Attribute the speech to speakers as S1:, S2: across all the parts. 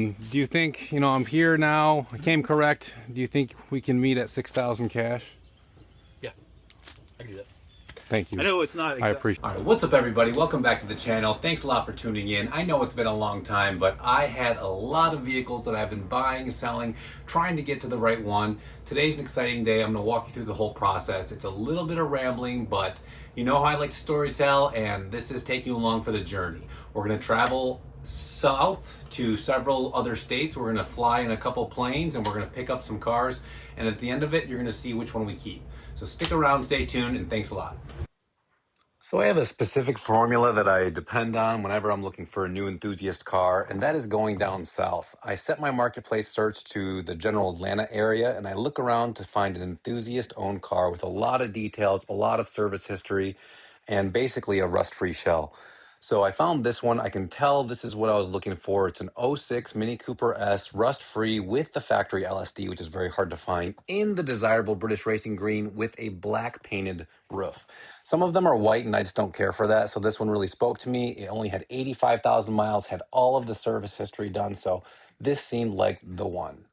S1: Do you think, I'm here now, I came correct. Do you think we can meet at 6,000 cash?
S2: Yeah, I can do that.
S1: Thank
S2: I
S1: you.
S2: know it's not
S1: I
S2: exact.
S1: appreciate
S3: All right, what's up, everybody? Welcome back to the channel. Thanks a lot for tuning in. I know it's been a long time, but I had a lot of vehicles that I've been buying and selling, trying to get to the right one. Today's an exciting day. I'm going to walk you through the whole process. It's a little bit of rambling, but you know how I like to storytell, and this is taking you along for the journey. We're going to travel south to several other states. We're going to fly in a couple planes, and we're going to pick up some cars. And at the end of it, you're going to see which one we keep. So stick around, stay tuned, and thanks a lot. So I have a specific formula that I depend on whenever I'm looking for a new enthusiast car, and that is going down south. I set my marketplace search to the general Atlanta area, and I look around to find an enthusiast-owned car with a lot of details, a lot of service history, and basically a rust-free shell. So I found this one. I can tell this is what I was looking for. It's an '06 Mini Cooper S, rust-free with the factory LSD, which is very hard to find, in the desirable British racing green with a black painted roof. Some of them are white, and I just don't care for that. So this one really spoke to me. It only had 85,000 miles, had all of the service history done. So this seemed like the one.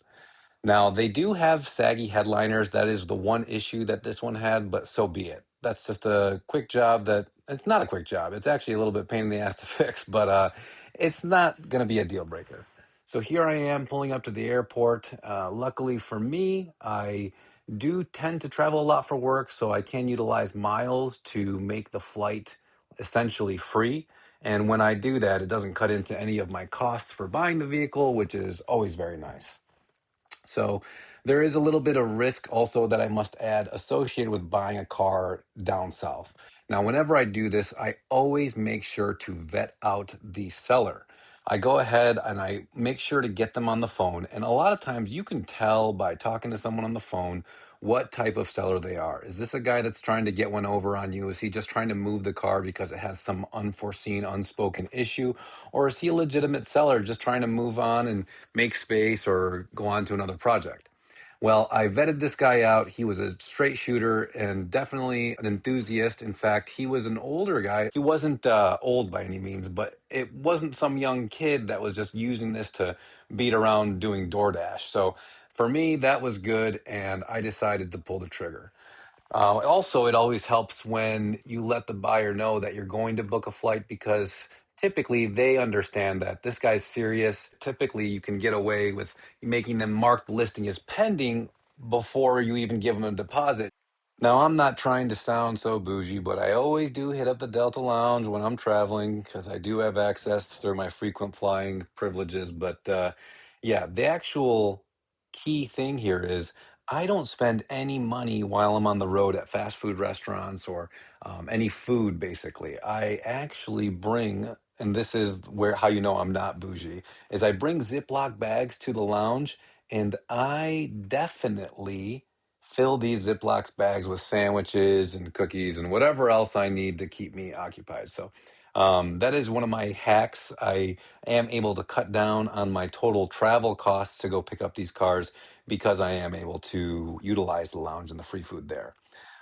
S3: Now, they do have saggy headliners. That is the one issue that this one had, but so be it. That's just a quick job that it's not a quick job. It's actually a little bit pain in the ass to fix, but it's not going to be a deal breaker. So here I am pulling up to the airport. Luckily for me, I do tend to travel a lot for work, so I can utilize miles to make the flight essentially free. And when I do that, it doesn't cut into any of my costs for buying the vehicle, which is always very nice. So there is a little bit of risk also that I must add associated with buying a car down south. Now, whenever I do this, I always make sure to vet out the seller. I go ahead and I make sure to get them on the phone. And a lot of times you can tell by talking to someone on the phone what type of seller they are. Is this a guy that's trying to get one over on you? Is he just trying to move the car because it has some unforeseen, unspoken issue? Or is he a legitimate seller just trying to move on and make space or go on to another project? Well, I vetted this guy out. He was a straight shooter and definitely an enthusiast. In fact, he was an older guy. He wasn't old by any means, but it wasn't some young kid that was just using this to beat around doing DoorDash. So for me, that was good, and I decided to pull the trigger. Also, it always helps when you let the buyer know that you're going to book a flight because typically they understand that this guy's serious. Typically, you can get away with making them mark the listing as pending before you even give them a deposit. Now, I'm not trying to sound so bougie, but I always do hit up the Delta Lounge when I'm traveling because I do have access through my frequent flying privileges. But yeah, the actual key thing here is I don't spend any money while I'm on the road at fast food restaurants or any food, basically. I actually bring, and this is where how you know I'm not bougie, is I bring Ziploc bags to the lounge and I definitely fill these Ziploc bags with sandwiches and cookies and whatever else I need to keep me occupied. So that is one of my hacks. I am able to cut down on my total travel costs to go pick up these cars because I am able to utilize the lounge and the free food there.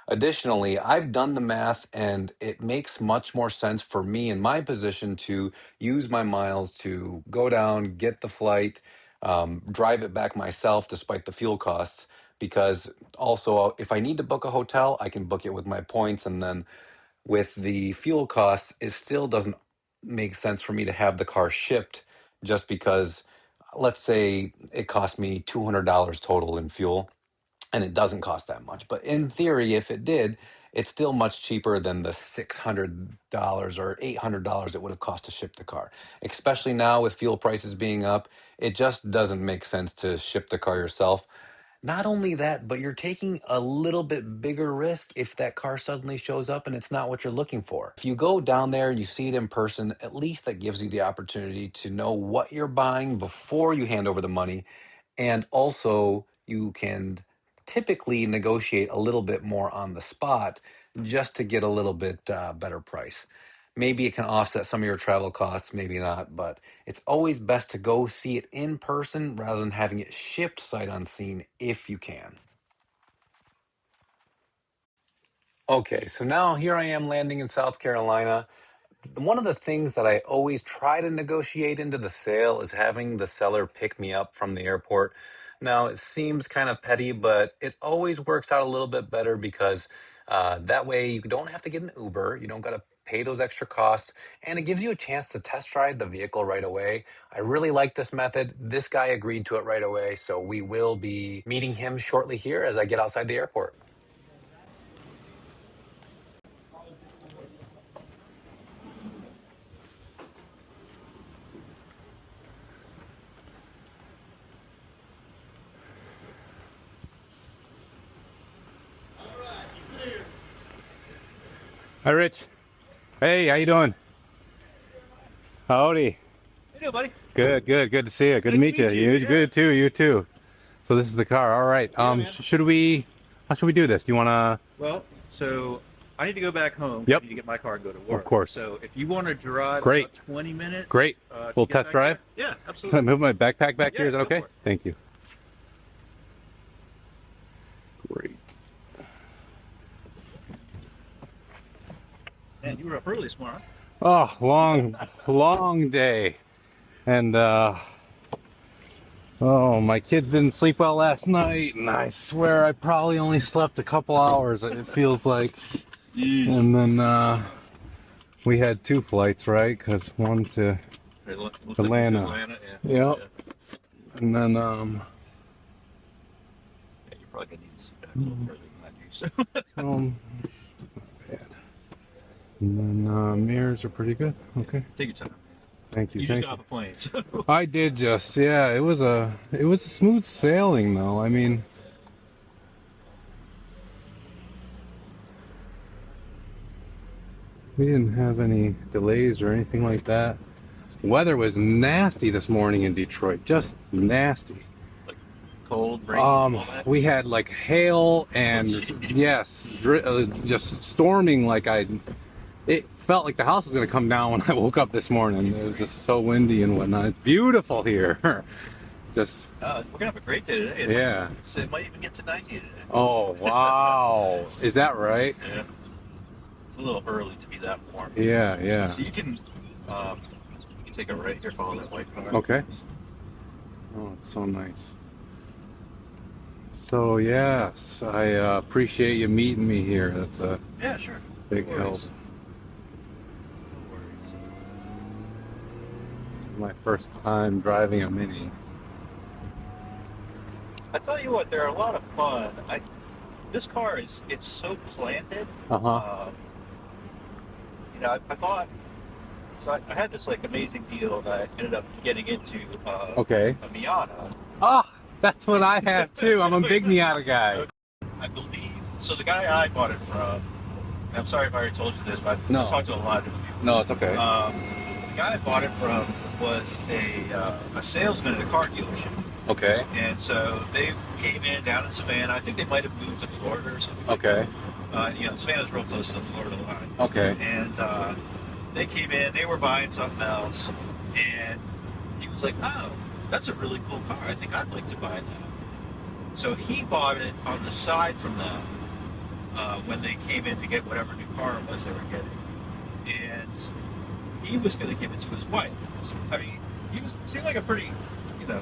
S3: Additionally, I've done the math and it makes much more sense for me in my position to use my miles to go down, get the flight, drive it back myself despite the fuel costs. Because also, if I need to book a hotel, I can book it with my points. And then with the fuel costs, it still doesn't make sense for me to have the car shipped just because, let's say, it cost me $200 total in fuel and it doesn't cost that much. But in theory, if it did, it's still much cheaper than the $600 or $800 it would have cost to ship the car. Especially now with fuel prices being up, it just doesn't make sense to ship the car yourself. Not only that, but you're taking a little bit bigger risk if that car suddenly shows up and it's not what you're looking for. If you go down there and you see it in person, at least that gives you the opportunity to know what you're buying before you hand over the money. And also, you can typically negotiate a little bit more on the spot just to get a little bit better price. Maybe it can offset some of your travel costs, maybe not, but it's always best to go see it in person rather than having it shipped sight unseen if you can. Okay, so now here I am landing in South Carolina. One of the things that I always try to negotiate into the sale is having the seller pick me up from the airport. Now, it seems kind of petty, but it always works out a little bit better because that way you don't have to get an Uber. You don't got to pay those extra costs, and it gives you a chance to test drive the vehicle right away. I really like this method. This guy agreed to it right away, so we will be meeting him shortly here as I get outside the airport.
S1: Hi, Rich. Hey, how you doing? Howdy.
S2: How you doing, buddy?
S1: Good, good, good to see you. Good to
S2: Nice
S1: meet
S2: to
S1: you.
S2: meet you,
S1: You
S2: yeah.
S1: good too? You too. So this is the car. All right.
S2: man.
S1: Should we? How should we do this? Do you want to?
S2: Well, so I need to go back home.
S1: Yep.
S2: I need to get my car and go to work.
S1: Of course.
S2: So if you want to drive
S1: Great.
S2: about 20 minutes.
S1: Great.
S2: to
S1: We'll
S2: get
S1: test
S2: back
S1: drive?
S2: there- Yeah,
S1: Can I
S2: absolutely.
S1: move my backpack back here? Is that
S2: Yeah, go
S1: okay?
S2: for it.
S1: Thank you. Great.
S2: Man, you were up early this morning.
S1: Oh, long day. And oh, my kids didn't sleep well last night, and I swear I probably only slept a couple hours, it feels like. And then we had 2 flights, right? Because one to Atlanta.
S2: Yeah.
S1: Yep. And then
S2: Yeah, you're probably gonna need to sit back a little further than I do. So
S1: not bad. And then mirrors are pretty good. Okay.
S2: take your time.
S1: Thank you.
S2: You just
S1: Thank
S2: got
S1: you.
S2: off a plane. So.
S1: I did just, yeah. It was a smooth sailing though. I mean, we didn't have any delays or anything like that. Weather was nasty this morning in Detroit, just nasty.
S2: Like cold, rain. All that.
S1: We had like hail and yes, just storming. It felt like the house was gonna come down when I woke up this morning. It was just so windy and whatnot. It's beautiful here. Just
S2: We're gonna have a great day today.
S1: yeah.
S2: So it might even get to 90 today.
S1: Oh wow, is that right?
S2: Yeah. It's a little early to be that warm.
S1: Yeah, yeah.
S2: So you can take a right here, follow that white car.
S1: Okay. Oh, it's so nice. So yes, I appreciate you meeting me here. That's a
S2: Yeah, sure.
S1: big
S2: No
S1: help.
S2: worries. No worries.
S1: This is my first time driving a Mini.
S2: I tell you what, they're a lot of fun. This car it's so planted.
S1: Uh-huh.
S2: You know, I bought. So I had this like amazing deal that I ended up getting into.
S1: Okay.
S2: A Miata.
S1: Ah, that's what I have too. I'm a big Miata guy.
S2: I believe. So the guy I bought it from. And I'm sorry if I already told you this, but
S1: No.
S2: I talked to a lot of different people.
S1: No, it's okay.
S2: The guy I bought it from was a salesman at a car dealership.
S1: Okay.
S2: And so they came in down in Savannah. I think they might have moved to Florida or something.
S1: Okay.
S2: You know, Savannah's real close to the Florida line.
S1: Okay.
S2: And they came in, they were buying something else, and he was like, oh, that's a really cool car. I think I'd like to buy that. So he bought it on the side from them when they came in to get whatever new car it was they were getting. And he was going to give it to his wife. I mean, seemed like a pretty, you know,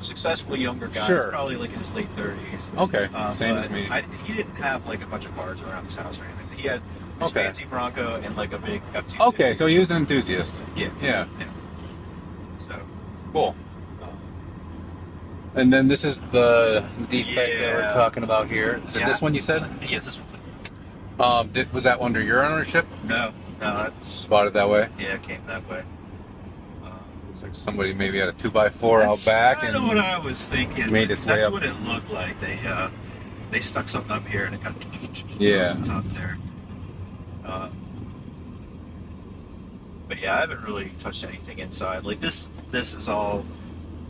S2: successful younger guy.
S1: Sure.
S2: Probably like in his late 30s.
S1: Okay. Same as
S2: but
S1: me.
S2: He didn't have like a bunch of cars around his house or anything. He had his
S1: Okay.
S2: fancy Bronco and like a big F250.
S1: Okay, so he was an enthusiast.
S2: Yeah.
S1: Yeah.
S2: So,
S1: Cool. And then this is the defect that we're
S2: Yeah.
S1: talking about here. Is it
S2: Yeah.
S1: this one you said?
S2: yes, this one.
S1: Was that under your ownership?
S2: No, that's,
S1: Bought it that way?
S2: yeah, it came that way.
S1: Looks like somebody maybe had a 2x4 out back
S2: That's
S1: and
S2: kind of what I was thinking.
S1: made its way
S2: That's
S1: up.
S2: what it looked like. They stuck something up here and it kind of
S1: Yeah.
S2: up there. But yeah, I haven't really touched anything inside. Like this is all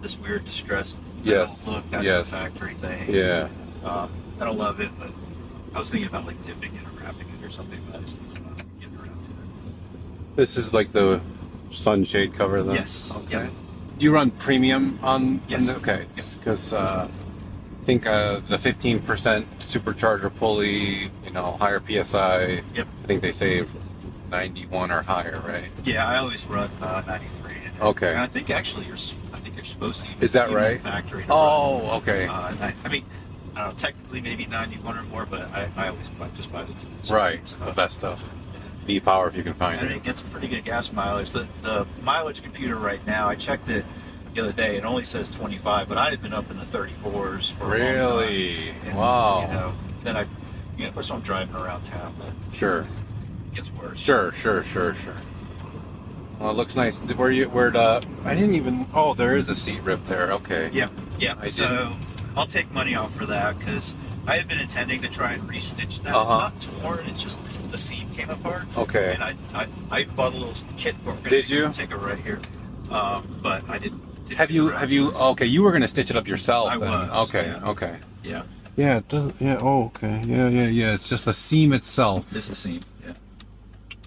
S2: this weird distressed
S1: Yes,
S2: look. That's
S1: yes.
S2: the factory thing.
S1: yeah.
S2: I don't love it, but I was thinking about like dipping it or wrapping it or something, but I just not getting around to it.
S1: This is like the sunshade cover then?
S2: Yes.
S1: Okay.
S2: Yep.
S1: Do you run premium on?
S2: Yes.
S1: Okay.
S2: Yes.
S1: Because I think the 15% supercharger pulley, you know, higher PSI.
S2: Yep.
S1: I think they save 91 or higher, right?
S2: Yeah, I always run 93.
S1: Okay.
S2: And I think actually you're supposed to.
S1: Is that
S2: even
S1: right?
S2: in Factory. To
S1: Oh,
S2: run,
S1: okay.
S2: I mean, I don't know, technically maybe 91 or more, but I always just buy the
S1: Right, the best stuff. V-Power if you can find
S2: And
S1: it.
S2: it gets pretty good gas mileage. The mileage computer right now, I checked it the other day. It only says 25, but I had been up in the 34s for a long time.
S1: Really?
S2: And,
S1: Wow.
S2: You know, then of course I'm driving around town, but
S1: Sure.
S2: it gets worse.
S1: Sure. Well, it looks nice. I didn't even, oh, there is a seat rip there. Okay.
S2: Yeah.
S1: I
S2: So I'll take money off for that because I had been intending to try and restitch that. It's not torn. It's just the seam came apart.
S1: Okay.
S2: And I bought a little kit for it.
S1: Did you?
S2: Take it right here. But I didn't.
S1: Have you, okay, you were going to stitch it up yourself.
S2: I
S1: then.
S2: was,
S1: Okay,
S2: yeah.
S1: okay.
S2: Yeah.
S1: Yeah, it does. Yeah, oh, okay. Yeah. It's just the seam itself.
S2: This is the seam. Yeah.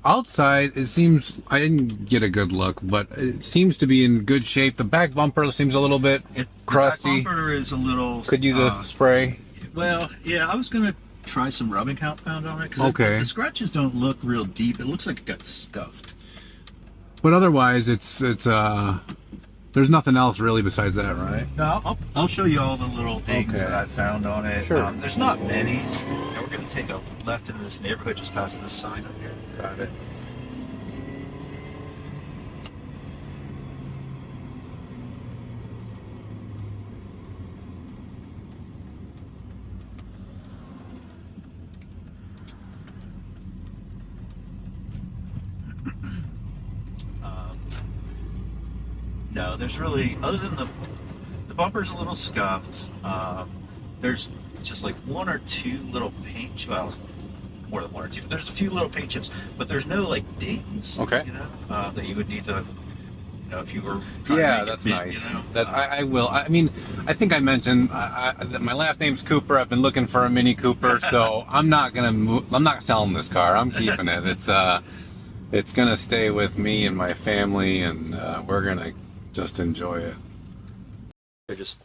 S1: Outside, it seems, I didn't get a good look, but it seems to be in good shape. The back bumper seems a little bit crusty.
S2: The back bumper is a little.
S1: Could use a spray.
S2: Well, yeah, I was gonna try some rubbing compound on it. 'Cause
S1: Okay.
S2: The scratches don't look real deep. It looks like it got scuffed.
S1: But otherwise, it's there's nothing else really besides that, right?
S2: No, I'll show you all the little things
S1: Okay.
S2: that I found on it.
S1: Sure.
S2: There's not many. And we're gonna take a left into this neighborhood just past this sign up here.
S1: Got it.
S2: No, there's really, other than the bumper's a little scuffed. There's just like one or two little paint chips. Well, more than one or two. But there's a few little paint chips, but there's no like dings.
S1: Okay.
S2: You know, that you would need to. You know, if you were trying
S1: Yeah,
S2: to make
S1: that's
S2: it fit,
S1: nice.
S2: You know?
S1: That I will. I mean, I think I mentioned that my last name's Cooper. I've been looking for a Mini Cooper, so I'm not gonna move. I'm not selling this car. I'm keeping it. It's gonna stay with me and my family, and we're gonna just enjoy it.
S2: They're just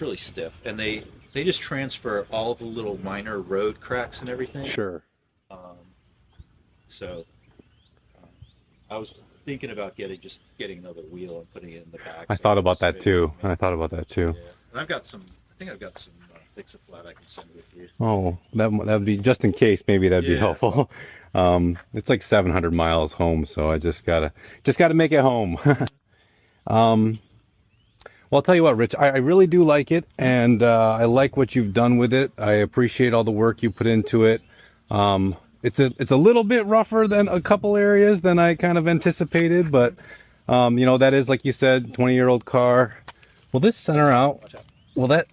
S2: really stiff, and they just transfer all the little minor road cracks and everything.
S1: Sure.
S2: So I was thinking about getting another wheel and putting it in the back.
S1: I thought about that too. Yeah.
S2: And I've got some. I think I've got some Fix-A-Flat I can send with you.
S1: Oh, that'd be just in case. Maybe that'd be helpful. It's like 700 miles home, so I just gotta make it home. Well, I'll tell you what, Rich, I really do like it, and I like what you've done with it. I appreciate all the work you put into it. It's a little bit rougher than a couple areas than I kind of anticipated, but you know, that is, like you said, 20-year-old car. Will this center out? Will that?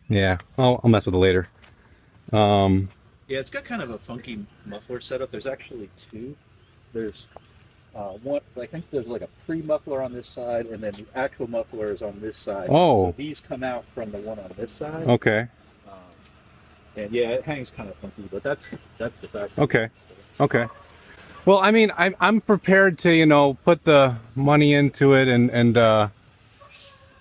S1: Yeah, I'll mess with it later.
S2: Yeah, it's got kind of a funky muffler setup. There's actually two. There's one. I think there's like a pre-muffler on this side, and then the actual muffler is on this side.
S1: Oh.
S2: So these come out from the one on this side.
S1: Okay.
S2: And yeah, it hangs kind of funky, but that's the fact.
S1: Okay. Okay. Well, I mean, I'm prepared to, you know, put the money into it and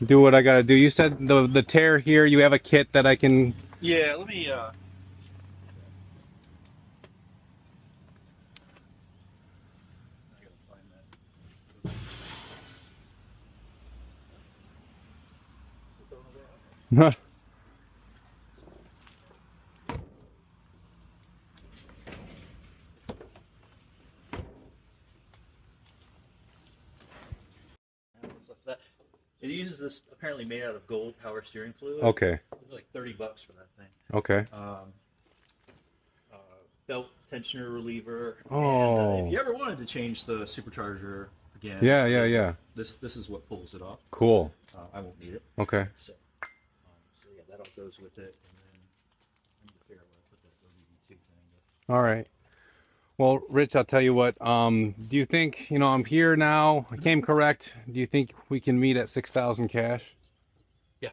S1: do what I got to do. You said the tear here, you have a kit that I can.
S2: Yeah, let me. It uses this, apparently made out of gold power steering fluid.
S1: Okay.
S2: It was like $30 for that thing.
S1: Okay.
S2: Belt tensioner reliever.
S1: Oh.
S2: And, if you ever wanted to change the supercharger again.
S1: Yeah.
S2: This is what pulls it off.
S1: Cool.
S2: I won't need it.
S1: Okay.
S2: So yeah, that all goes with it, and then I need to figure out where I put that WD2 thing.
S1: All right. Well, Rich, I'll tell you what. Do you think, you know, I'm here now? I came correct. Do you think we can meet at 6,000 cash?
S2: Yeah,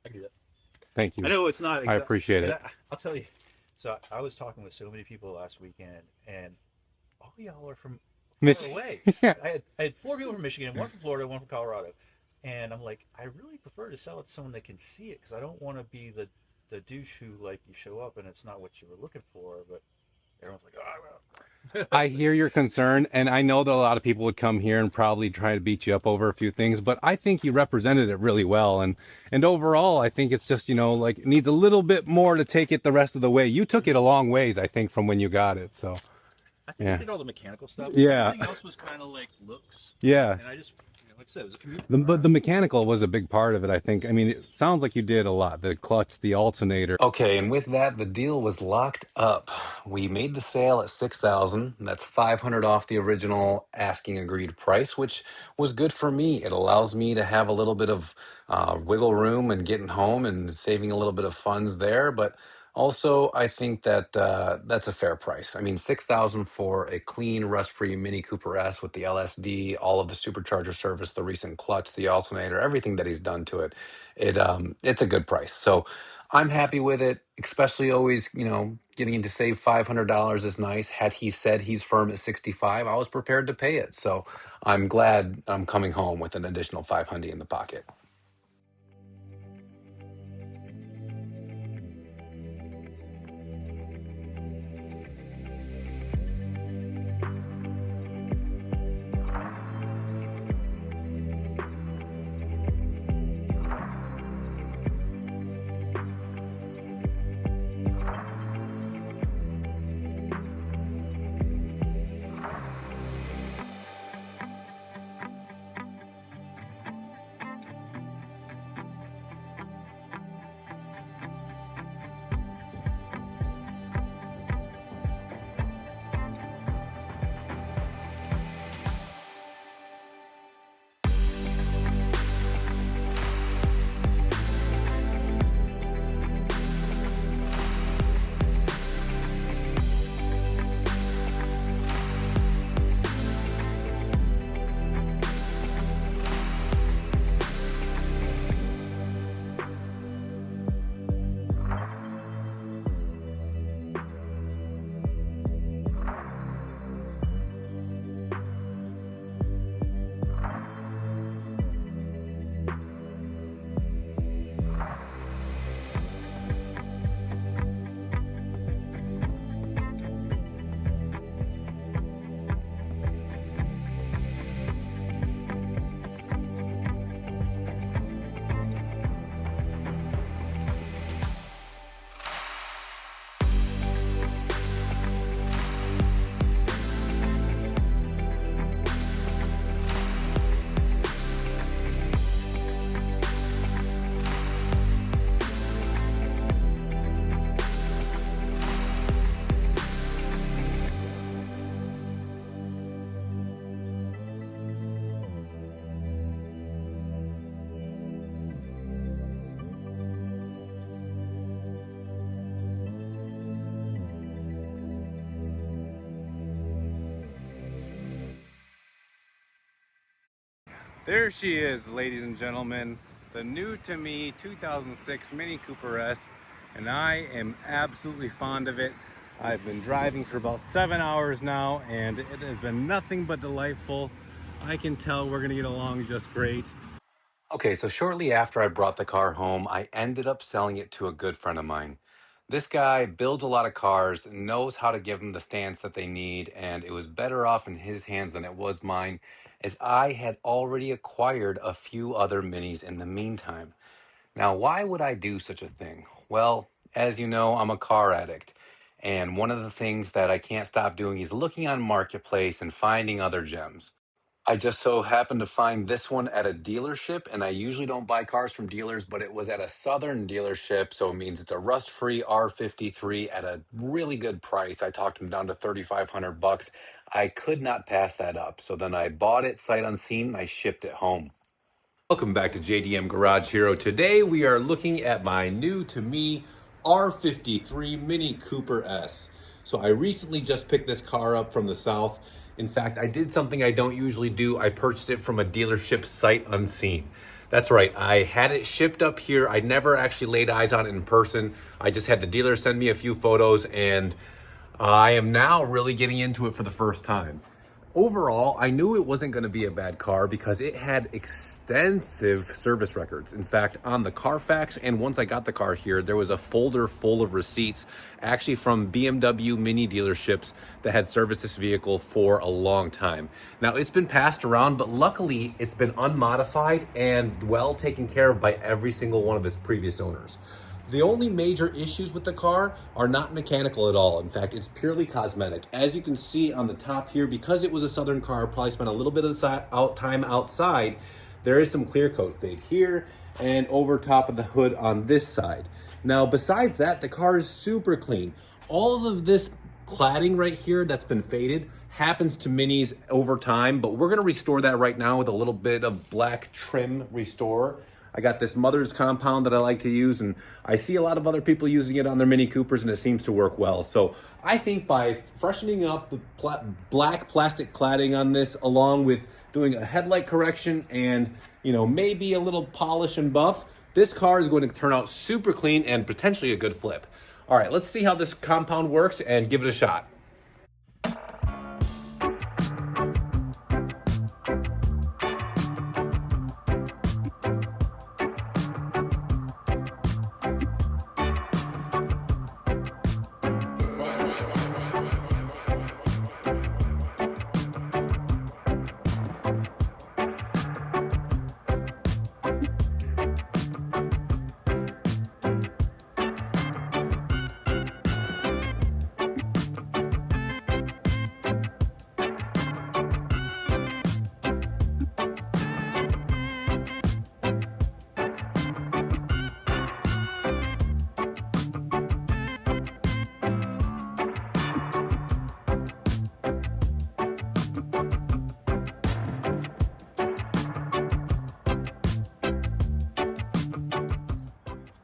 S2: I can do that.
S1: Thank you.
S2: I know it's not.
S1: I appreciate it.
S2: I'll tell you. So I was talking with so many people last weekend, and all y'all are from far away.
S1: Yeah.
S2: I had 4 people from Michigan, 1 from Florida, 1 from Colorado, and I'm like, I really prefer to sell it to someone that can see it, because I don't want to be the douche who, like, you show up and it's not what you were looking for. But Everyone's like, oh,
S1: I hear your concern, and I know that a lot of people would come here and probably try to beat you up over a few things, but I think you represented it really well. And overall, I think it's just, you know, like it needs a little bit more to take it the rest of the way. You took it a long ways, I think, from when you got it. So,
S2: I think I did all the mechanical stuff.
S1: Yeah.
S2: Everything else was kind of like looks.
S1: Yeah.
S2: And I just, like I said, it was a commute.
S1: But the mechanical was a big part of it, I think. I mean, it sounds like you did a lot. The clutch, the alternator.
S3: Okay, and with that, the deal was locked up. We made the sale at 6,000. That's 500 off the original asking agreed price, which was good for me. It allows me to have a little bit of wiggle room and getting home and saving a little bit of funds there. But also, I think that that's a fair price. I mean, 6,000 for a clean, rust-free Mini Cooper S with the LSD, all of the supercharger service, the recent clutch, the alternator, everything that he's done to it. It's a good price. So I'm happy with it, especially always, you know, getting into save $500 is nice. Had he said he's firm at 65, I was prepared to pay it. So I'm glad I'm coming home with an additional 500 in the pocket.
S1: There she is, ladies and gentlemen, the new to me 2006 Mini Cooper S, and I am absolutely fond of it. I've been driving for about 7 hours now, and it has been nothing but delightful. I can tell we're gonna get along just great.
S3: Okay, so shortly after I brought the car home, I ended up selling it to a good friend of mine. This guy builds a lot of cars, knows how to give them the stance that they need, and it was better off in his hands than it was mine, as I had already acquired a few other minis in the meantime. Now, why would I do such a thing? Well, as you know, I'm a car addict, and one of the things that I can't stop doing is looking on Marketplace and finding other gems. I just so happened to find this one at a dealership, and I usually don't buy cars from dealers, but it was at a Southern dealership, so it means it's a rust-free R53 at a really good price. I talked him down to 3,500 bucks. I could not pass that up, so then I bought it sight unseen and I shipped it home. Welcome back to JDM Garage Hero. Today we are looking at my new to me R53 Mini Cooper S. So I recently just picked this car up from the South. In fact, I did something I don't usually do. I purchased it from a dealership sight unseen. That's right, I had it shipped up here. I never actually laid eyes on it in person. I just had the dealer send me a few photos, and I am now really getting into it for the first time. Overall, I knew it wasn't going to be a bad car because it had extensive service records. In fact, on the Carfax, and once I got the car here, there was a folder full of receipts actually from BMW Mini dealerships that had serviced this vehicle for a long time. Now, it's been passed around, but luckily it's been unmodified and well taken care of by every single one of its previous owners. The only major issues with the car are not mechanical at all. In fact, it's purely cosmetic. As you can see on the top here, because it was a Southern car, probably spent a little bit of time outside, there is some clear coat fade here and over top of the hood on this side. Now, besides that, the car is super clean. All of this cladding right here that's been faded happens to Minis over time, but we're gonna restore that right now with a little bit of black trim restore. I got this Mother's Compound that I like to use, and I see a lot of other people using it on their Mini Coopers, and it seems to work well. So I think by freshening up the black plastic cladding on this, along with doing a headlight correction and, you know, maybe a little polish and buff, this car is going to turn out super clean and potentially a good flip. All right, let's see how this compound works and give it a shot.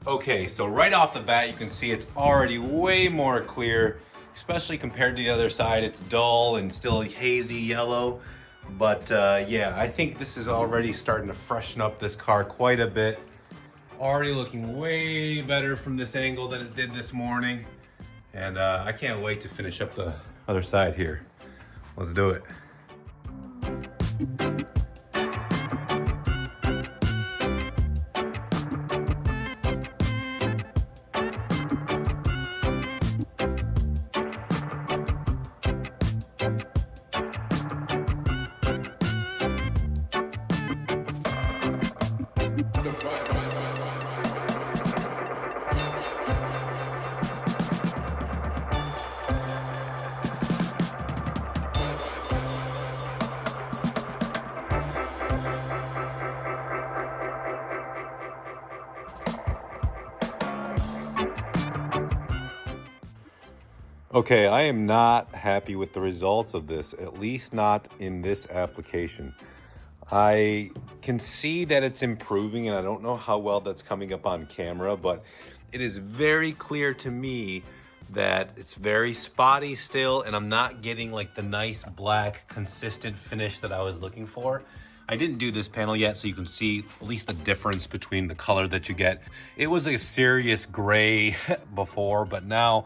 S3: Okay, so right off the bat, you can see it's already way more clear, especially compared to the other side. It's dull and still hazy yellow, but yeah, I think this is already starting to freshen up this car quite a bit. Already looking way better from this angle than it did this morning, and I can't wait to finish up the other side here. Let's do it. Okay, I am not happy with the results of this, at least not in this application. I can see that it's improving, and I don't know how well that's coming up on camera, but it is very clear to me that it's very spotty still, and I'm not getting like the nice black consistent finish that I was looking for. I didn't do this panel yet, so you can see at least the difference between the color that you get. It was a serious gray before, but now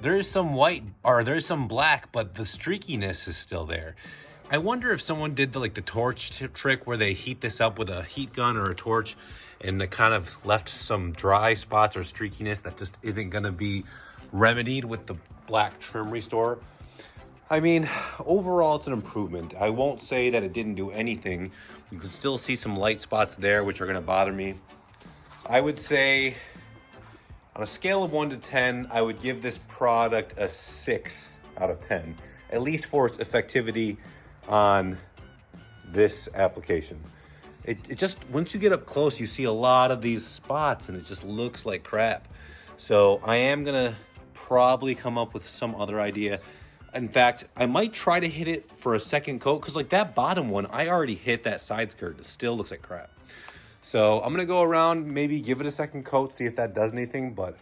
S3: there is some white, or there's some black, but the streakiness is still there. I wonder if someone did the torch trick where they heat this up with a heat gun or a torch, and it kind of left some dry spots or streakiness that just isn't gonna be remedied with the black trim restore. I mean, overall it's an improvement. I won't say that it didn't do anything. You can still see some light spots there which are gonna bother me. I would say, on a scale of 1 to 10, I would give this product a 6 out of 10, at least for its effectivity on this application. It just, once you get up close, you see a lot of these spots and it just looks like crap. So I am gonna probably come up with some other idea. In fact, I might try to hit it for a second coat, because like that bottom one, I already hit that side skirt. It still looks like crap. So I'm gonna go around, maybe give it a second coat, see if that does anything, but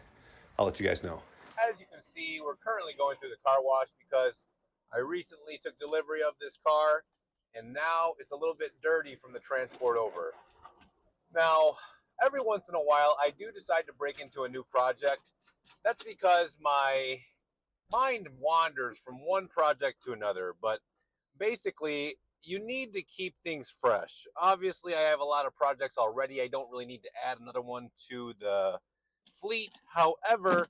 S3: I'll let you guys know. As you can see, we're currently going through the car wash because I recently took delivery of this car, and now it's a little bit dirty from the transport over. Now, every once in a while, I do decide to break into a new project. That's because my mind wanders from one project to another, but
S4: basically, you need to keep things fresh. Obviously, I have a lot of projects already. I don't really need to add another one to the fleet. However,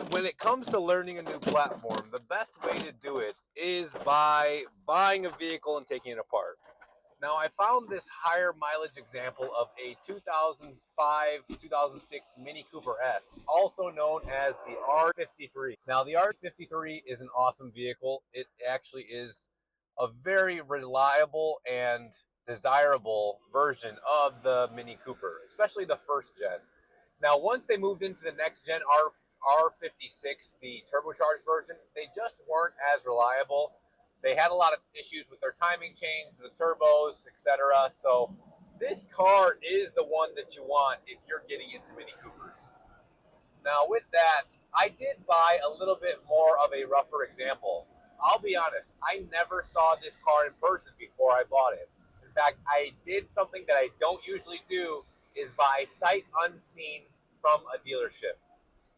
S4: when it comes to learning a new platform, the best way to do it is by buying a vehicle and taking it apart. Now, I found this higher mileage example of a 2005-2006 Mini Cooper S, also known as the R53. Now, the R53 is an awesome vehicle. It actually is a very reliable and desirable version of the Mini Cooper, especially the first gen. Now, once they moved into the next gen R56, the turbocharged version, they just weren't as reliable. They had a lot of issues with their timing chains, the turbos, etc. So this car is the one that you want if you're getting into Mini Coopers. Now, with that, I did buy a little bit more of a rougher example. I'll be honest, I never saw this car in person before I bought it. In fact, I did something that I don't usually do, is buy sight unseen from a dealership.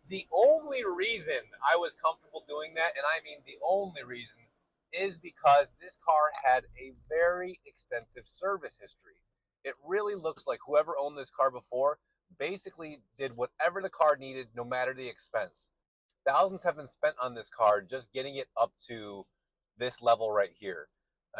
S4: The only reason I was comfortable doing that, and I mean the only reason, is because this car had a very extensive service history. It really looks like whoever owned this car before basically did whatever the car needed, no matter the expense. Thousands have been spent on this car just getting it up to this level right here.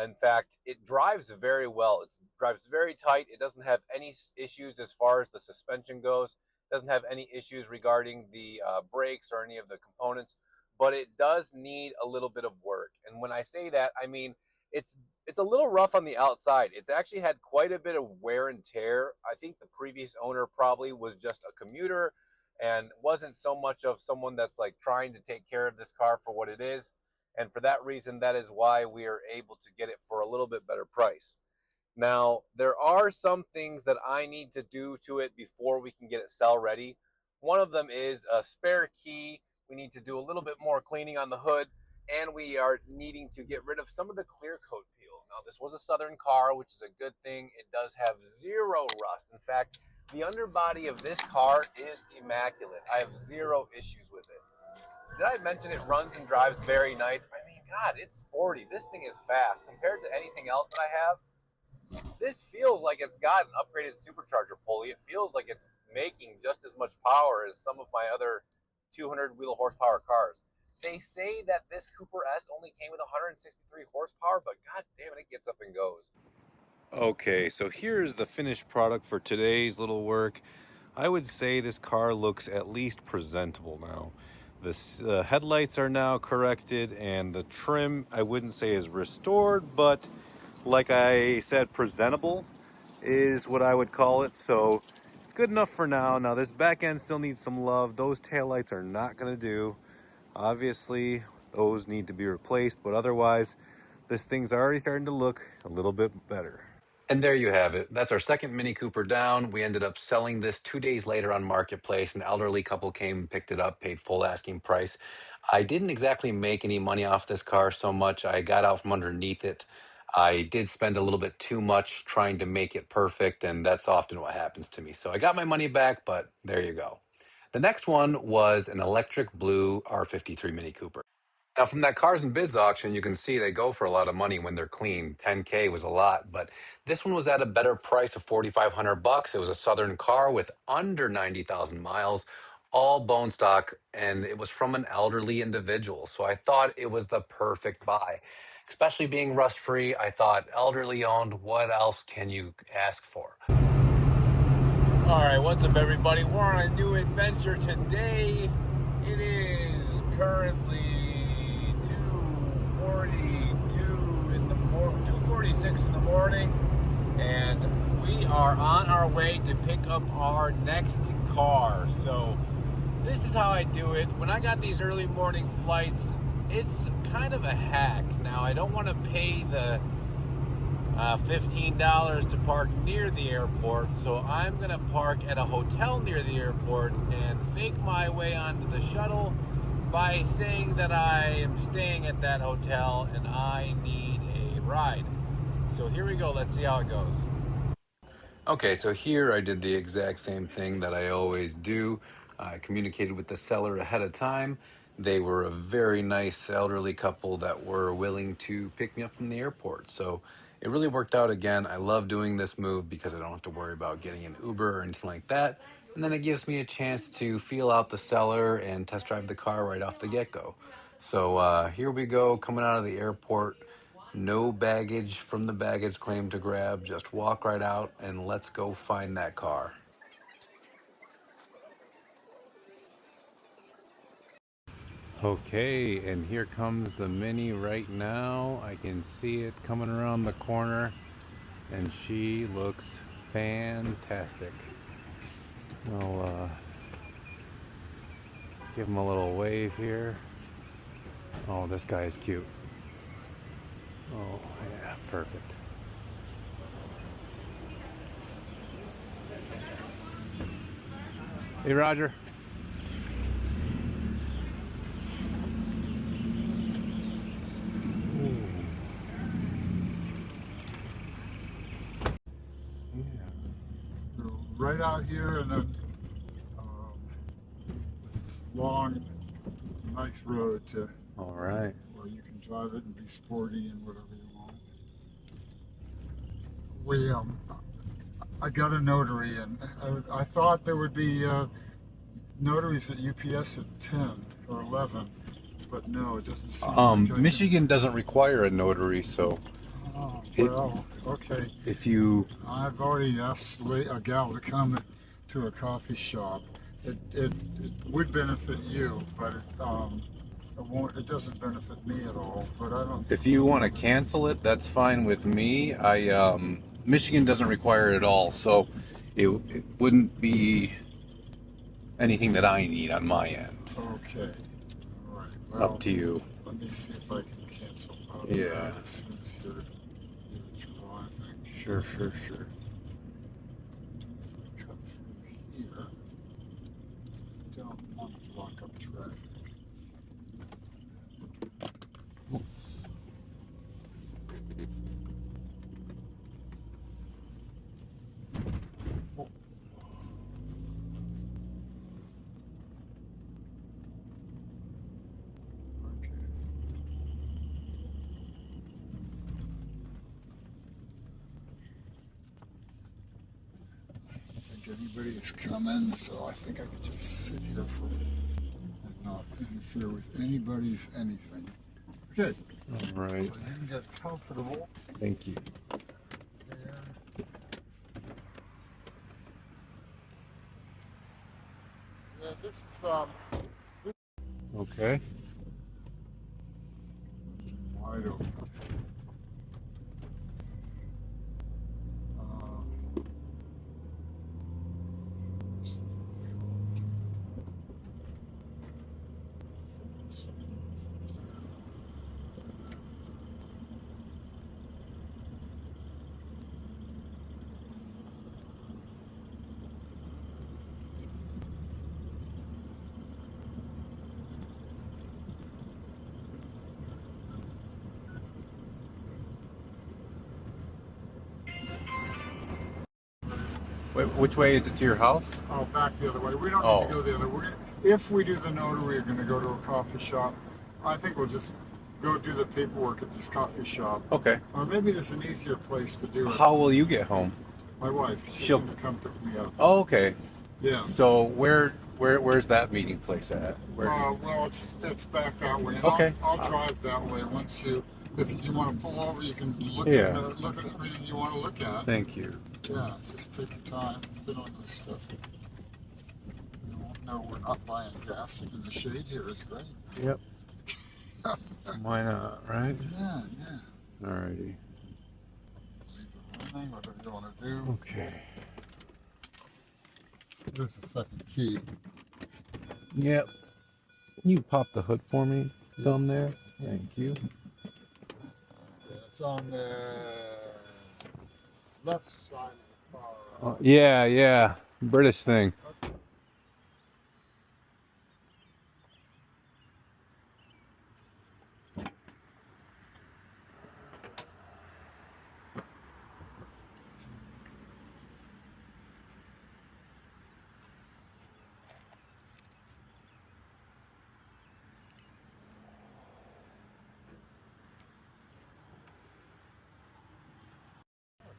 S4: In fact, it drives very well. It drives very tight. It doesn't have any issues as far as the suspension goes. It doesn't have any issues regarding the brakes or any of the components, but it does need a little bit of work. And when I say that, I mean it's a little rough on the outside. It's actually had quite a bit of wear and tear. I think the previous owner probably was just a commuter and wasn't so much of someone that's like trying to take care of this car for what it is. And for that reason, that is why we are able to get it for a little bit better price. Now, there are some things that I need to do to it before we can get it sell ready. One of them is a spare key. We need to do a little bit more cleaning on the hood, and we are needing to get rid of some of the clear coat peel. Now, this was a Southern car, which is a good thing. It does have zero rust. In fact, the underbody of this car is immaculate. I have zero issues with it. Did I mention it runs and drives very nice? I mean, God, it's sporty. This thing is fast. Compared to anything else that I have, this feels like it's got an upgraded supercharger pulley. It feels like it's making just as much power as some of my other 200 wheel horsepower cars. They say that this Cooper S only came with 163 horsepower, but god damn it, it gets up and goes.
S1: Okay, so here's the finished product for today's little work. I would say this car looks at least presentable now. The headlights are now corrected, and the trim I wouldn't say is restored, but like I said, presentable is what I would call it. So it's good enough for now. Now this back end still needs some love. Those taillights are not going to do. Obviously, those need to be replaced, but otherwise, this thing's already starting to look a little bit better.
S3: And there you have it. That's our second Mini Cooper down. We ended up selling this 2 days later on Marketplace. An elderly couple came and picked it up, paid full asking price. I didn't exactly make any money off this car so much. I got out from underneath it. I did spend a little bit too much trying to make it perfect, and that's often what happens to me. So I got my money back, but there you go. The next one was an electric blue R53 Mini Cooper. Now, from that cars and bids auction, you can see they go for a lot of money when they're clean. 10K was a lot, but this one was at a better price of 4,500 bucks. It was a Southern car with under 90,000 miles, all bone stock, and it was from an elderly individual. So I thought it was the perfect buy, especially being rust free. I thought elderly owned. What else can you ask for?
S4: All right, what's up, everybody? We're on a new adventure today. It is currently 2:42 in the 2:46 in the morning, and we are on our way to pick up our next car. So this is how I do it. When I got these early morning flights, it's kind of a hack. Now, I don't want to pay the $15 to park near the airport, so I'm gonna park at a hotel near the airport and fake my way onto the shuttle by saying that I am staying at that hotel and I need a ride. So here we go, let's see how it goes.
S3: Okay, so here I did the exact same thing that I always do. I communicated with the seller ahead of time. they were a very nice elderly couple that were willing to pick me up from the airport. So it really worked out. Again, I love doing this move because I don't have to worry about getting an Uber or anything like that. And then it gives me a chance to feel out the seller and test drive the car right off the get-go. So here we go, coming out of the airport. No baggage from the baggage claim to grab. Just walk right out and let's go find that car.
S1: Okay, and here comes the Mini right now. I can see it coming around the corner, and she looks fantastic. I'll give him a little wave here. Oh, this guy is cute. Oh, yeah, perfect. Hey, Roger.
S5: Right out here, and then this long, nice road to
S1: All right.
S5: where you can drive it and be sporty and whatever you want. I got a notary, and I thought there would be notaries at UPS at 10 or 11, but no, it doesn't seem like I
S1: Michigan doesn't require a notary, so
S5: Oh, well, okay.
S1: if you
S5: I've already asked a gal to come to a coffee shop. It would benefit you, but it doesn't benefit me at all. But I don't.
S1: if you want to cancel it, that's fine with me. Michigan doesn't require it at all, so it wouldn't be anything that I need on my end.
S5: Okay. All right. Well,
S1: Up to you.
S5: let me see if I can cancel out
S1: Yeah.
S5: that as soon as you're driving.
S1: Sure.
S5: Cut through here. Don't want to block up traffic. Okay. I don't think anybody is coming, so I think I could just sit here for and not interfere with anybody's anything. Okay,
S1: All right.
S5: so you can get comfortable
S1: Thank you.
S5: there. Yeah, this is
S1: Okay.
S5: wide open.
S1: Wait, which way is it to your house?
S5: Oh, back the other way. We don't
S1: Oh.
S5: need to go the other way. If we do the notary, we're going to go to a coffee shop. I think we'll just go do the paperwork at this coffee shop.
S1: Okay.
S5: Or maybe there's an easier place to do it.
S1: How will you get home?
S5: My wife, she's
S1: She'll-
S5: going to come pick me up.
S1: Oh, okay.
S5: Yeah.
S1: So where's that meeting place at? Where?
S5: Well, it's back that way. And
S1: Okay.
S5: I'll drive that way. If you want to pull over, you can look
S1: Yeah.
S5: look at everything you want to look at.
S1: Thank you.
S5: Yeah, just take your time, fiddling with stuff. You won't know we're not buying gas in the shade here. Is great.
S1: Yep. Why not, right?
S5: Yeah.
S1: Alrighty.
S5: Leave it running, whatever you want to do.
S1: Okay.
S5: There's the second key.
S1: Yep. Can you pop the hood for me? Thumb there. Thank you.
S5: Yeah, it's on the left side of the car.
S1: Yeah. British thing.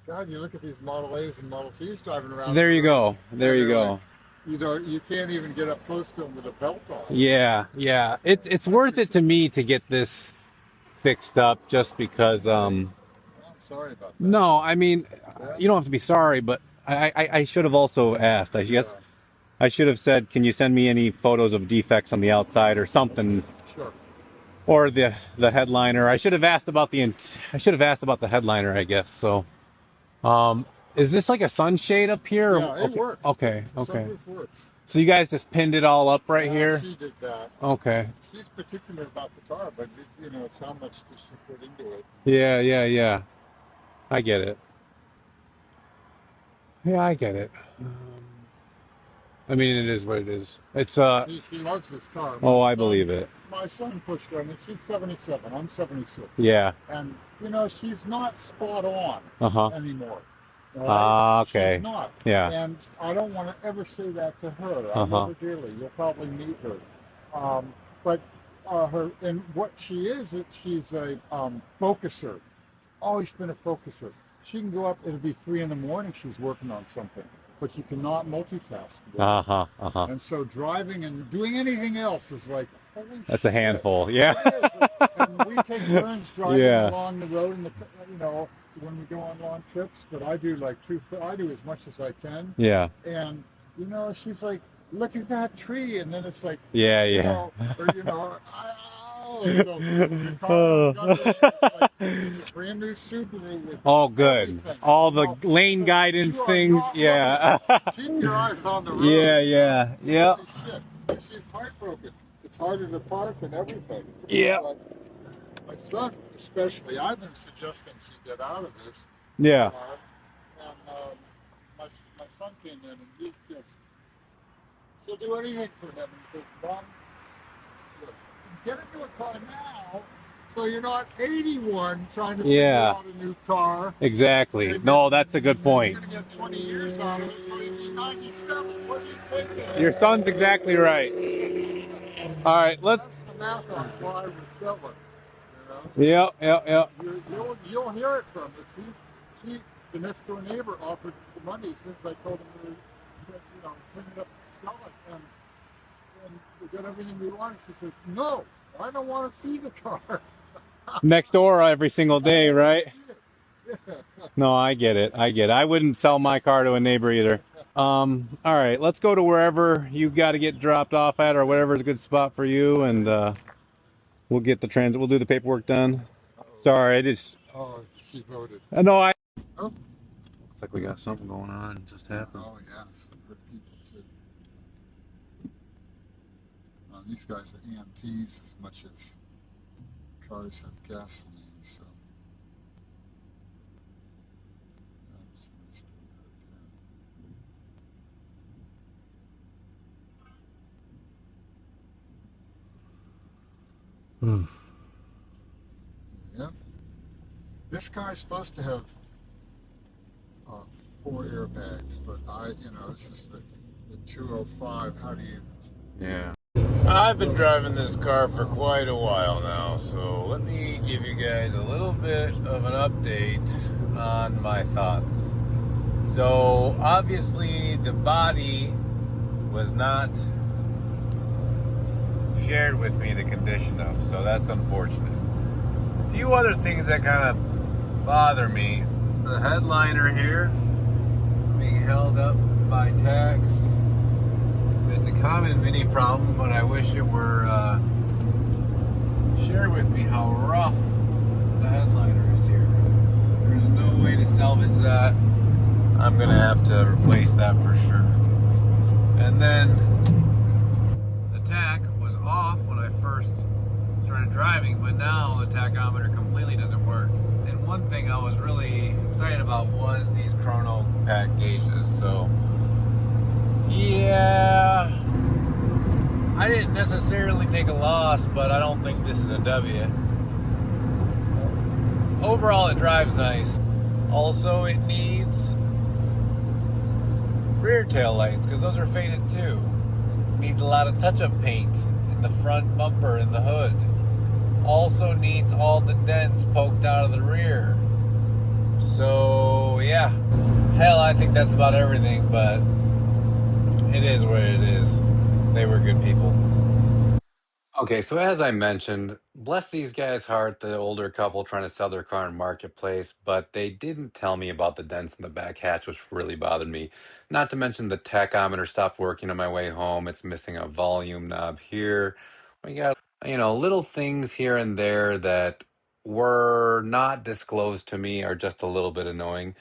S5: God, you look at these Model A's and Model T's driving around.
S1: There you go. There
S5: and
S1: you
S5: they're
S1: go.
S5: like, you know, you can't even get up close to them with a belt on.
S1: Yeah, yeah. It's worth it to me to get this fixed up just because.
S5: I'm sorry about that.
S1: No, I mean,
S5: Yeah.
S1: you don't have to be sorry, but I should have also asked. I guess I should have said, can you send me any photos of defects on the outside or something?
S5: Sure.
S1: Or the headliner. I should have asked about the headliner, I guess. So, is this like a sunshade up here?
S5: Yeah, it works.
S1: Okay,
S5: The
S1: okay.
S5: sunroof works.
S1: So you guys just pinned it all up right here?
S5: She did that.
S1: Okay.
S5: She's particular about the car, but you know, it's how much does she put into it.
S1: Yeah, yeah, yeah. I get it. Yeah, I get it. I mean, it is what it is. It's
S5: She loves this car.
S1: Oh,
S5: My
S1: I
S5: son-
S1: believe it.
S5: My son pushed her. I mean, she's 77. I'm 76.
S1: Yeah.
S5: And you know, she's not spot on
S1: Uh-huh.
S5: anymore. All
S1: Ah, okay.
S5: She's not.
S1: Yeah.
S5: And I don't want to ever say that to her. I
S1: Uh-huh.
S5: love her dearly. You'll probably meet her. But her and what she is, she's a focuser. Always been a focuser. She can go up. It'll be 3 a.m. She's working on something, but you cannot multitask.
S1: Uh-huh. Uh-huh.
S5: And so driving and doing anything else is like, holy
S1: That's a
S5: shit.
S1: handful. Yeah.
S5: It is. And we take turns driving
S1: Yeah.
S5: along the road, and you know, when we go on long trips. But I do like I do as much as I can.
S1: Yeah.
S5: And you know, she's like, look at that tree, and then it's like,
S1: Yeah,
S5: you
S1: yeah.
S5: know, or you know, so the car got it, it's like, it's a brand new Subaru with
S1: Oh, good.
S5: everything.
S1: All the
S5: You know,
S1: lane
S5: so
S1: guidance
S5: you are
S1: things.
S5: not
S1: Yeah.
S5: looking. Keep your eyes on the road.
S1: Yeah, yeah. Yeah.
S5: Holy shit. And she's heartbroken. It's harder to park and everything.
S1: Yeah.
S5: But my son, especially, I've been suggesting she get out of this
S1: Yeah.
S5: car. And my son came in and he's just, she'll do anything for him. And he says, Mom, look, get into a car now so you're not 81 trying to figure
S1: Yeah.
S5: out a new car.
S1: Exactly.
S5: And
S1: No,
S5: then-
S1: that's a good
S5: and then
S1: point.
S5: You're going to get 20 years out of it, so you'll be 97. What do you think?
S1: Your son's exactly right. All right, let's.
S5: That's the math on why we're selling. You know?
S1: Yeah.
S5: You'll hear it from her. The next door neighbor offered the money since I told him to, you know, clean it up and sell it, and we got everything we wanted. She says, "No, I don't want to see the car."
S1: Next door every single day, right?
S5: Yeah.
S1: No, I get it. I wouldn't sell my car to a neighbor either. All right, let's go to wherever you got to get dropped off at, or whatever's a good spot for you, and we'll get we'll do the paperwork done. Sorry, I just.
S5: Oh, she voted.
S1: No, I.
S5: Oh.
S1: Looks like we got something going on. It just happened.
S5: Oh yeah, some good people too. These guys are EMTs as much as cars have gasoline, so. Somebody's pretty hurt down. Yep. This guy's supposed to have 4 airbags, but this is the 205. How do you?
S1: Yeah.
S6: I've been driving this car for quite a while now, so let me give you guys a little bit of an update on my thoughts. So obviously the body was not shared with me the condition of, so that's unfortunate. A few other things that kind of bother me. The headliner here being held up by tacks. It's a common Mini problem, but I wish it were shared with me how rough the headliner is here. There's no way to salvage that. I'm gonna have to replace that for sure. And then the tack was off when I first started driving, but now the tachometer completely doesn't work. And one thing I was really excited about was these chrono pack gauges. So yeah, I didn't necessarily take a loss, but I don't think this is a W. Overall, it drives nice. Also, it needs rear tail lights, because those are faded too. Needs a lot of touch-up paint in the front bumper and the hood. Also needs all the dents poked out of the rear. So yeah, hell, I think that's about everything, but it is what it is. They were good people.
S3: Okay, so as I mentioned, bless these guys' heart, the older couple trying to sell their car in marketplace, but they didn't tell me about the dents in the back hatch, which really bothered me. Not to mention the tachometer stopped working on my way home. It's missing a volume knob here. We got, little things here and there that were not disclosed to me are just a little bit annoying.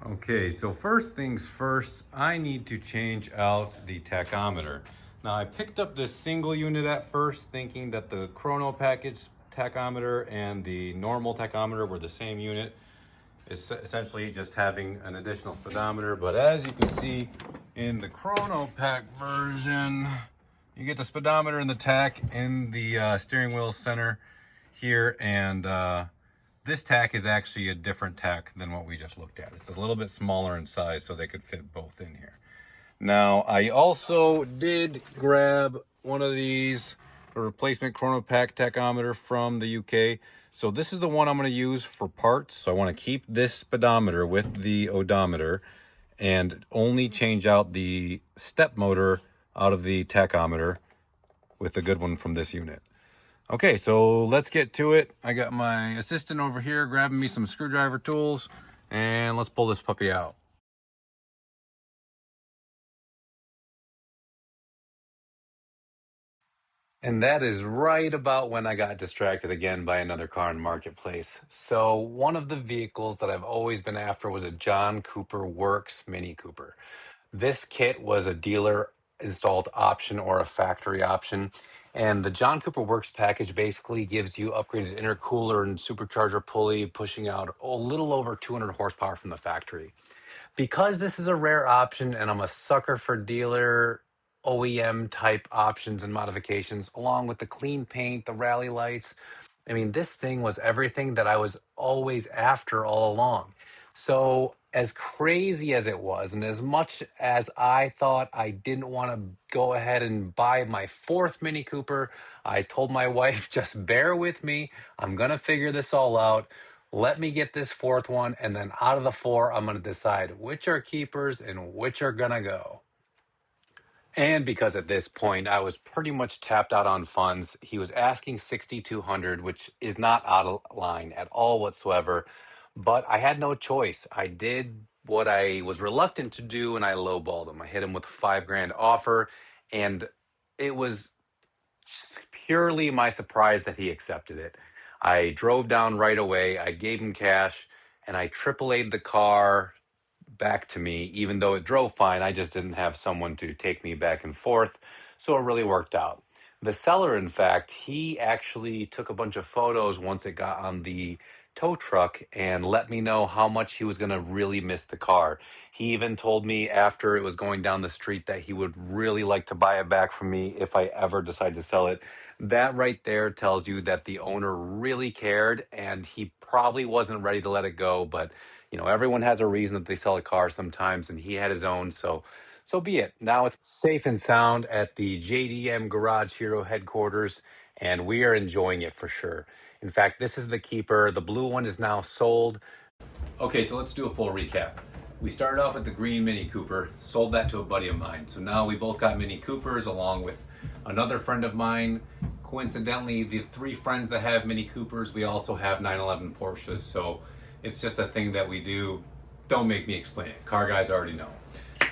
S3: Okay, so first things first, I need to change out the tachometer. Now I picked up this single unit at first thinking that the chrono package tachometer and the normal tachometer were the same unit. It's essentially just having an additional speedometer, but as you can see in the chrono pack version, you get the speedometer and the tach in the steering wheel center here, and this tack is actually a different tack than what we just looked at. It's a little bit smaller in size, so they could fit both in here. Now, I also did grab one of these, a replacement chrono pack tachometer from the UK. So this is the one I'm going to use for parts. So I want to keep this speedometer with the odometer and only change out the step motor out of the tachometer with the good one from this unit. Okay, so let's get to it. I got my assistant over here grabbing me some screwdriver tools, and let's pull this puppy out. And that is right about when I got distracted again by another car in Marketplace. So one of the vehicles that I've always been after was a John Cooper Works Mini Cooper. This kit was a dealer installed option or a factory option. And the John Cooper Works package basically gives you upgraded intercooler and supercharger pulley, pushing out a little over 200 horsepower from the factory. Because this is a rare option and I'm a sucker for dealer OEM type options and modifications, along with the clean paint, the rally lights. I mean, this thing was everything that I was always after all along. So, as crazy as it was, and as much as I thought I didn't want to go ahead and buy my fourth Mini Cooper, I told my wife, just bear with me. I'm going to figure this all out. Let me get this fourth one, and then out of the four, I'm going to decide which are keepers and which are going to go. And because at this point I was pretty much tapped out on funds, he was asking 6,200, which is not out of line at all whatsoever. But I had no choice. I did what I was reluctant to do, and I lowballed him. I hit him with a $5,000 offer, and it was purely my surprise that he accepted it. I drove down right away. I gave him cash, and I AAA'd the car back to me, even though it drove fine. I just didn't have someone to take me back and forth. So it really worked out. The seller, in fact, he actually took a bunch of photos once it got on the tow truck and let me know how much he was going to really miss the car. He even told me after it was going down the street that he would really like to buy it back from me if I ever decide to sell it. That right there tells you that the owner really cared and he probably wasn't ready to let it go, but everyone has a reason that they sell a car sometimes, and he had his own, so be it. Now it's safe and sound at the JDM Garage Hero headquarters, and we are enjoying it for sure. In fact, this is the keeper. The blue one is now sold. Okay, so let's do a full recap. We started off with the green Mini Cooper, sold that to a buddy of mine. So now we both got Mini Coopers along with another friend of mine. Coincidentally, the three friends that have Mini Coopers, we also have 911 Porsches. So it's just a thing that we do. Don't make me explain it. Car guys already know.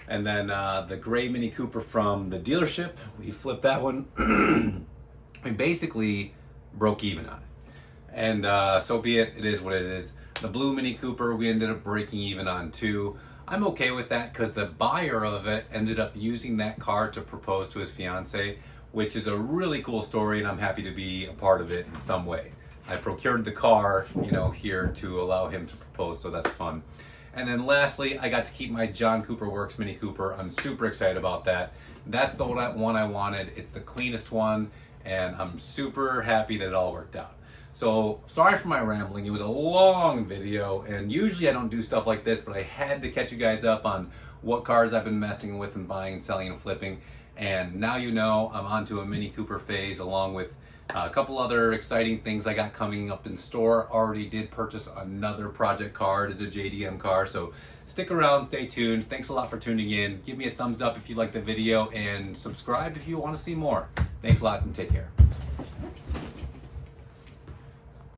S3: And then the gray Mini Cooper from the dealership, we flipped that one. We basically broke even on it. And so be it. It is what it is. The blue Mini Cooper, we ended up breaking even on too. I'm okay with that because the buyer of it ended up using that car to propose to his fiance, which is a really cool story, and I'm happy to be a part of it in some way. I procured the car, here to allow him to propose, so that's fun. And then lastly, I got to keep my John Cooper Works Mini Cooper. I'm super excited about that. That's the one I wanted. It's the cleanest one, and I'm super happy that it all worked out. So sorry for my rambling. It was a long video, and usually I don't do stuff like this, but I had to catch you guys up on what cars I've been messing with and buying and selling and flipping. And now I'm onto a Mini Cooper phase along with A couple other exciting things I got coming up in store. Already did purchase another project car. It is a JDM car, so stick around, stay tuned. Thanks a lot for tuning in. Give me a thumbs up if you like the video and subscribe if you want to see more. Thanks a lot and take care.